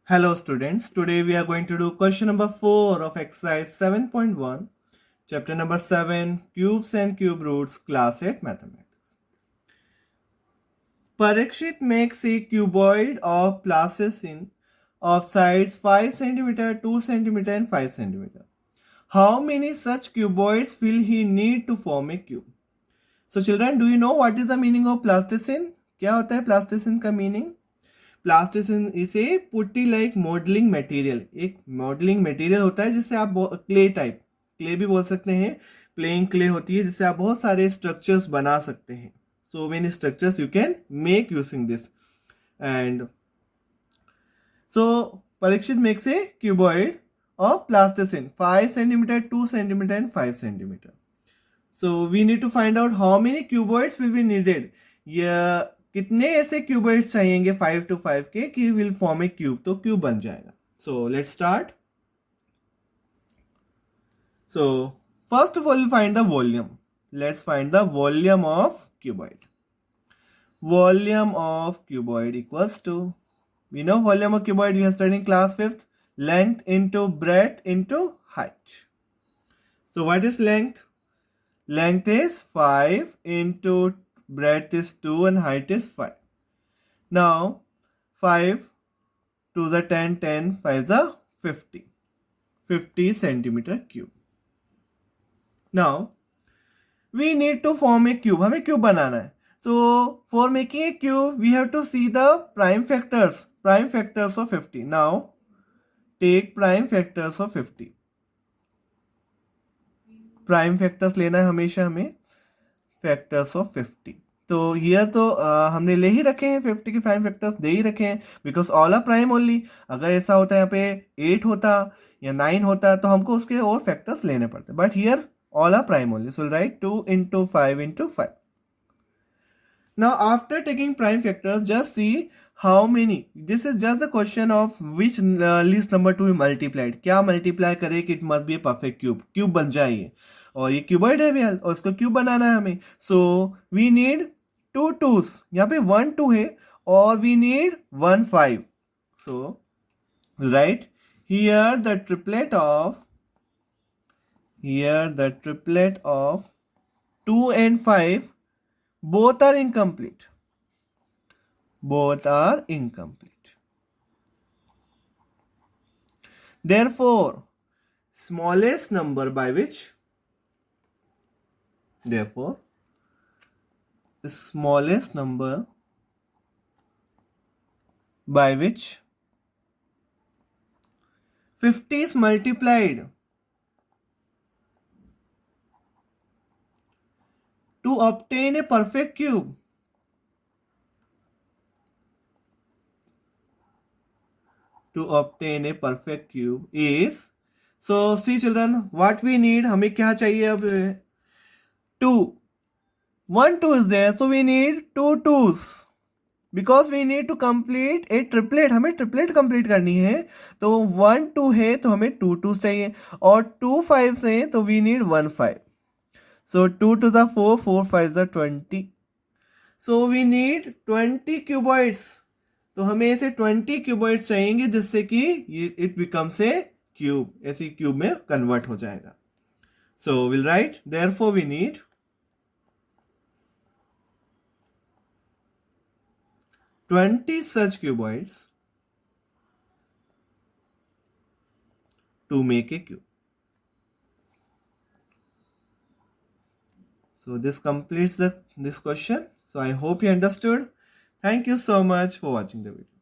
Hello students, today we are going to do question number 4 of exercise 7.1, chapter number 7, cubes and cube roots, class 8 mathematics. Parikshit makes a cuboid of plasticine of sides 5 cm, 2 cm and 5 cm. How many such cuboids will he need to form a cube? So children, do you know what is the meaning of plasticine? क्या होता है plasticine का meaning? Plasticine इसे putty like modelling material, एक modelling material होता है जिससे आप क्ले टाइप, क्ले भी बोल सकते हैं, प्लेइंग क्ले होती है जिससे आप बहुत सारे स्ट्रक्चर्स बना सकते हैं. So many structures you can make using this. And so Parikshit makes a cuboid of plasticine 5 cm, 2 cm and 5 cm. So we need to find out how many cuboids will be needed. कितने ऐसे cuboids चाहिएंगे 5 to 5 के कि will form a cube, तो cube बन जाएगा. So let's start. So first of all find the volume. Let's find the volume of cuboid. Volume of cuboid equals to, we know volume of cuboid we have studied in class 5th, length into breadth into height. So what is length? Length is 5 into breadth is 2 and height is 5. Now 5 2 is 10, 10 5 is 50 centimeter cube. Now we need to form a cube. हमें cube बनाना है. So for making a cube we have to see the prime factors of 50. Now take prime factors of 50. Prime factors लेना है हमेशा हमें, factors of 50. तो here तो हमने ले ही रखे हैं, 50 के प्राइम फैक्टर्स दे ही रखे हैं because all are prime only. अगर ऐसा होता है यहाँ पे 8 होता या 9 होता तो हमको उसके और फैक्टर्स लेने पड़ते, but here all are prime only. So write 2 into 5 into 5. Now after taking prime factors, just see how many. This is just the question of which least number to be multiplied. क्या multiply करे कि it must be a perfect cube. Cube बन जाए ये, और ये cuboid है भैया और इसको क्यूब बनाना है हमें. So we need 2 2s. यहाँ पे 1 2 है और we need 1 5. So right here the triplet of 2 and 5 both are incomplete. Therefore smallest number by which 50 is multiplied to obtain a perfect cube. Is, so see children, what we need, हमें क्या चाहिए अब, 2 1 2 is there, so we need 2 2s because we need to complete a triplet. हमें triplet complete करनी है, तो 1 2 है तो हमें 2 2s चाहिए, और 2 5 है तो we need 1 5. So 2 2 is 4, 4 5 is 20. So we need 20 cuboids. तो हमें ऐसे 20 क्यूबॉइड्स चाहिए जिससे कि इट बिकम्स ए क्यूब, ऐसी क्यूब में कन्वर्ट हो जाएगा. So will write therefore we need 20 such cuboids to make a cube. So this completes this question. So I hope you understood. Thank you so much for watching the video.